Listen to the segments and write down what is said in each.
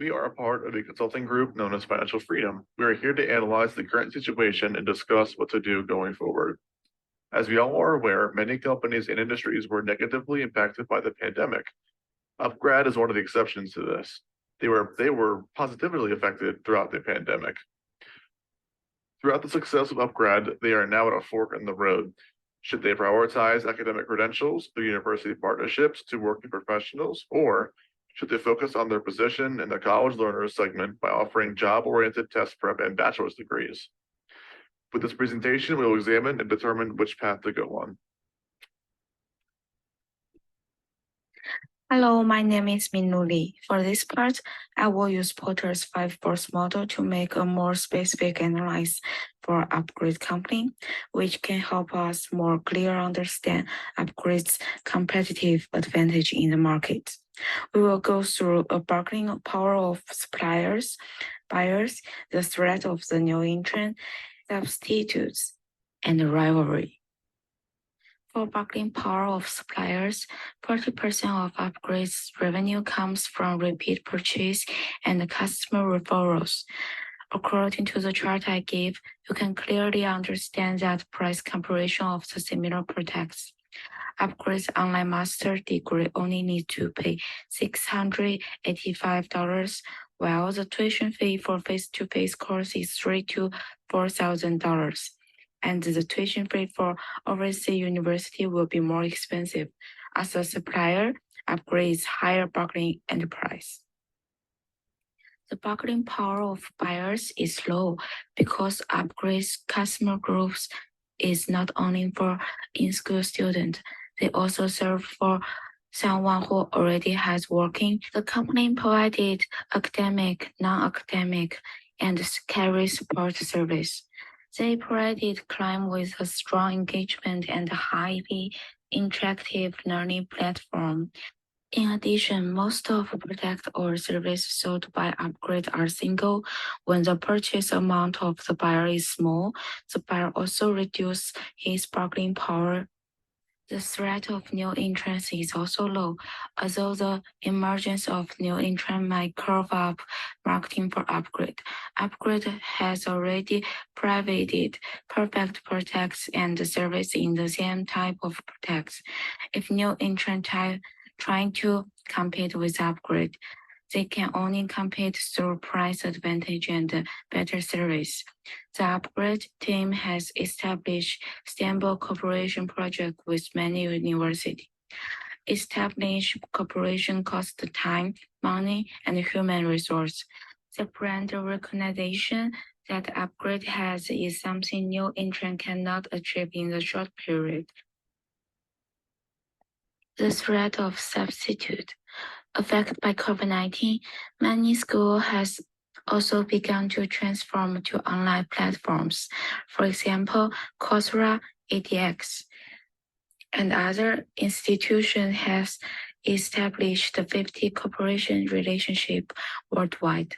We are a part of a consulting group known as Financial Freedom. We are here to analyze the current situation and discuss what to do going forward. As we all are aware, many companies and industries were negatively impacted by the pandemic. UpGrad is one of the exceptions to this. They were positively affected throughout the pandemic. Throughout the success of UpGrad, they are now at a fork in the road. Should they prioritize academic credentials through university partnerships to working professionals, or should they focus on their position in the college learners segment by offering job-oriented test prep and bachelor's degrees? With this presentation, we will examine and determine which path to go on. Hello, my name is Minlu Li. For this part, I will use Porter's 5-force model to make a more specific analysis for UpGrad company, which can help us more clearly understand UpGrad's competitive advantage in the market. We will go through a bargaining power of suppliers, buyers, the threat of the new entrant, substitutes, and rivalry. For bargaining power of suppliers, 40% of UpGrad's revenue comes from repeat purchase and customer referrals. According to the chart I gave, you can clearly understand that price comparison of the similar products. UpGrad's online master degree only needs to pay $685, while the tuition fee for face-to-face course is $3,000 to $4,000. And the tuition fee for overseas university will be more expensive. As a supplier, UpGrad is higher bargaining enterprise. The bargaining power of buyers is low because UpGrad's customer groups is not only for in-school students, they also serve for someone who already has working. The company provided academic, non-academic, and career support service. They provided clients with a strong engagement and a highly interactive learning platform. In addition, most of the products or services sold by UpGrad are single. When the purchase amount of the buyer is small, the buyer also reduces his bargaining power. The threat of new entrants is also low, although the emergence of new entrants might curve up marketing for UpGrad. UpGrad has already provided perfect products and service in the same type of products. If new entrants trying to compete with UpGrad, they can only compete through price advantage and better service. The UpGrad team has established stable cooperation projects with many universities. Established cooperation costs time, money, and human resource. The brand recognition that UpGrad has is something new entrant cannot achieve in the short period. The threat of substitute. Affected by COVID-19, many schools has also begun to transform to online platforms. For example, Coursera, edX, and other institutions has established 50 cooperation relationship worldwide.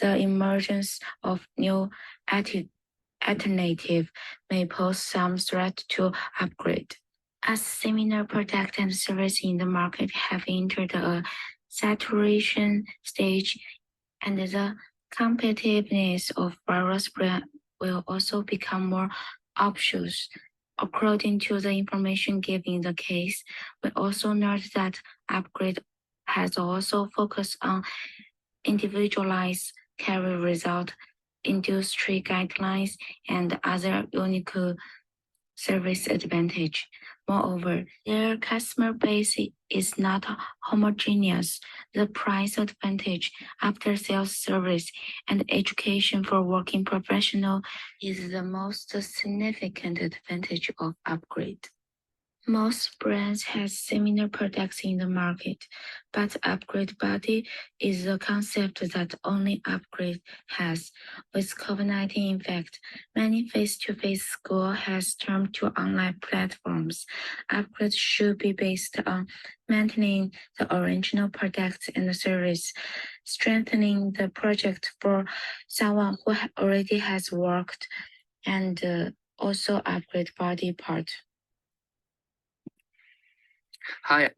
The emergence of new alternative may pose some threat to UpGrad. As similar products and services in the market have entered a saturation stage, and the competitiveness of various brands will also become more obvious. According to the information given in the case, we also note that UpGrad has also focused on individualized career result, industry guidelines, and other unique service advantage. Moreover, their customer base is not homogeneous. The price advantage, after-sales service, and education for working professional is the most significant advantage of UpGrad. Most brands have similar products in the market, but UpGrad Body is a concept that only UpGrad has. With COVID-19 effect, many face-to-face schools has turned to online platforms. UpGrad should be based on maintaining the original products and service, strengthening the project for someone who already has worked, and also UpGrad Body part. Hi,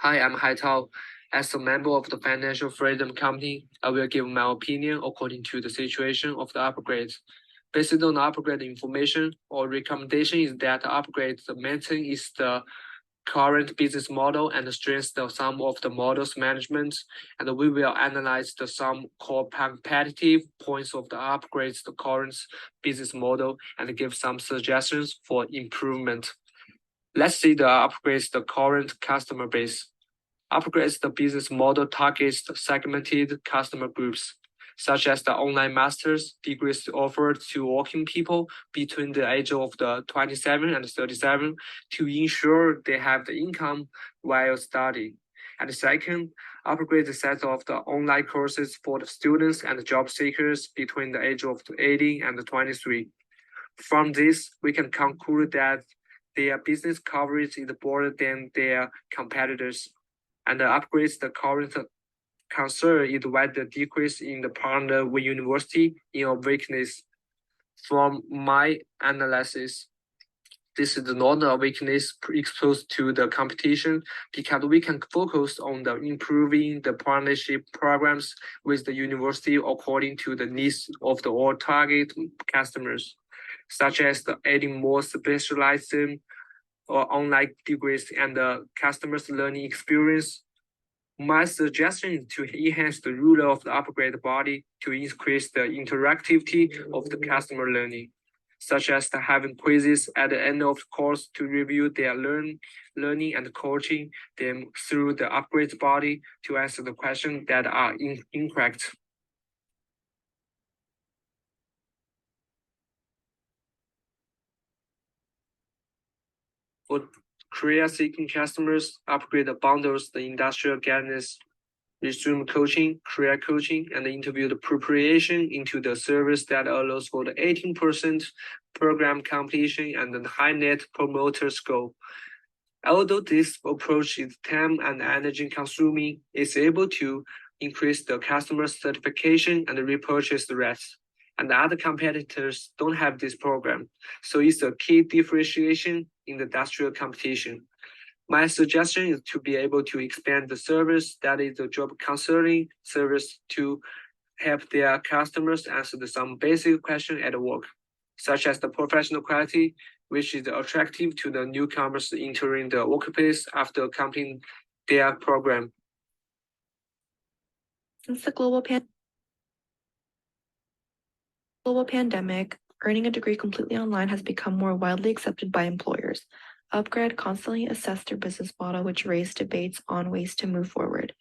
I'm Haitao. As a member of the Financial Freedom Committee, I will give my opinion according to the situation of the upgrades. Based on the upgrade information or recommendation is that the upgrade maintain is the current business model and strengthen some of the model's management, and we will analyze some core competitive points of the upgrades the current business model and give some suggestions for improvement. Let's see the upgrades the current customer base. Upgrades the business model targets the segmented customer groups, such as the online master's degrees offered to working people between the age of the 27 and 37 to ensure they have the income while studying. And second, upgrade the set of the online courses for the students and job seekers between the age of 18 and 23. From this, we can conclude that their business coverage is broader than their competitors, and upgrades the current concern is why the decrease in the partner with university in a weakness. From my analysis, this is not a weakness exposed to the competition because we can focus on the improving the partnership programs with the university according to the needs of the all target customers, such as the adding more specialized or online degrees and the customer's learning experience. My suggestion is to enhance the rule of the upgrade body to increase the interactivity of the customer learning, such as having quizzes at the end of the course to review their learning and coaching them through the upgrade body to answer the questions that are incorrect. For career-seeking customers, upgrade bundles the industrial guidance, resume coaching, career coaching, and interview the preparation into the service that allows for the 18% program completion and the high net promoter score. Although this approach is time and energy consuming, it's able to increase the customer certification and repurchase rates. And other competitors don't have this program, so it's a key differentiation in the industrial competition. My suggestion is to be able to expand the service that is the job consulting service to help their customers answer some basic questions at work, such as the professional quality, which is attractive to the newcomers entering the workplace after completing their program. Since the global pandemic, earning a degree completely online has become more widely accepted by employers. UpGrad constantly assessed their business model, which raised debates on ways to move forward.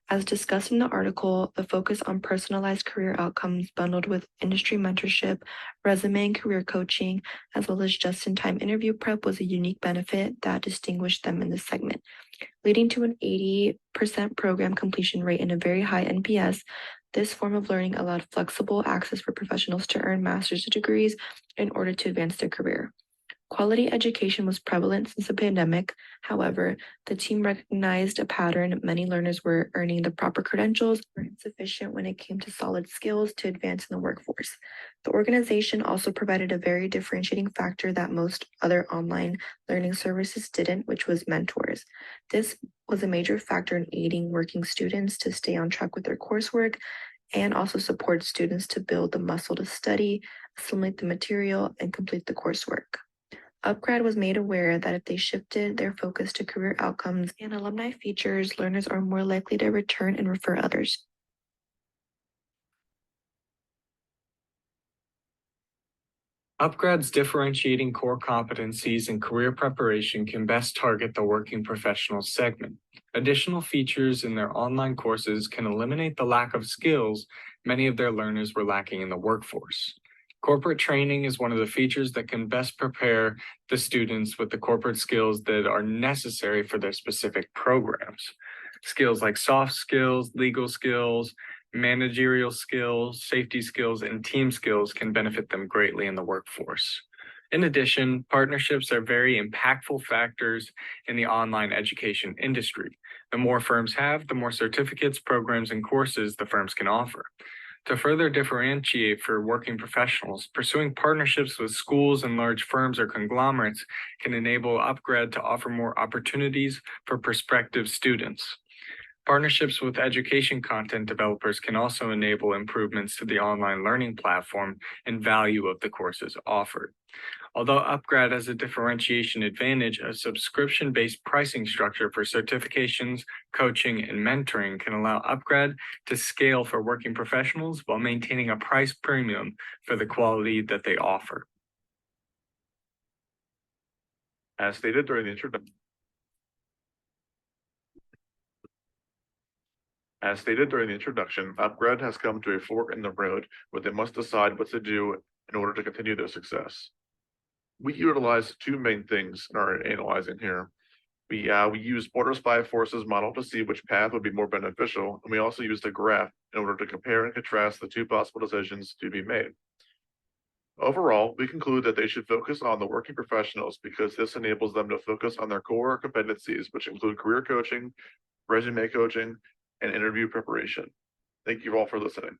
As discussed in the article, the focus on personalized career outcomes bundled with industry mentorship, resume and career coaching, as well as just-in-time interview prep was a unique benefit that distinguished them in this segment, leading to an 80% program completion rate and a very high NPS. This form of learning allowed flexible access for professionals to earn master's degrees in order to advance their career. Quality education was prevalent since the pandemic. However, the team recognized a pattern. Many learners were earning the proper credentials but insufficient when it came to solid skills to advance in the workforce. The organization also provided a very differentiating factor that most other online learning services didn't, which was mentors. This was a major factor in aiding working students to stay on track with their coursework and also support students to build the muscle to study, assimilate the material, and complete the coursework. UpGrad was made aware that if they shifted their focus to career outcomes and alumni features, learners are more likely to return and refer others. UpGrad's differentiating core competencies and career preparation can best target the working professionals segment. Additional features in their online courses can eliminate the lack of skills many of their learners were lacking in the workforce. Corporate training is one of the features that can best prepare the students with the corporate skills that are necessary for their specific programs. Skills like soft skills, legal skills, managerial skills, safety skills, and team skills can benefit them greatly in the workforce. In addition, partnerships are very impactful factors in the online education industry. The more firms have, the more certificates, programs, and courses the firms can offer. To further differentiate for working professionals, pursuing partnerships with schools and large firms or conglomerates can enable UpGrad to offer more opportunities for prospective students. Partnerships with education content developers can also enable improvements to the online learning platform and value of the courses offered. Although UpGrad has a differentiation advantage, a subscription-based pricing structure for certifications, coaching, and mentoring can allow UpGrad to scale for working professionals while maintaining a price premium for the quality that they offer. As stated during the introduction, UpGrad has come to a fork in the road where they must decide what to do in order to continue their success. We utilize two main things in our analyzing here. We use Porter's 5 forces model to see which path would be more beneficial, and we also used a graph in order to compare and contrast the two possible decisions to be made. Overall, we conclude that they should focus on the working professionals because this enables them to focus on their core competencies, which include career coaching, resume coaching, and interview preparation. Thank you all for listening.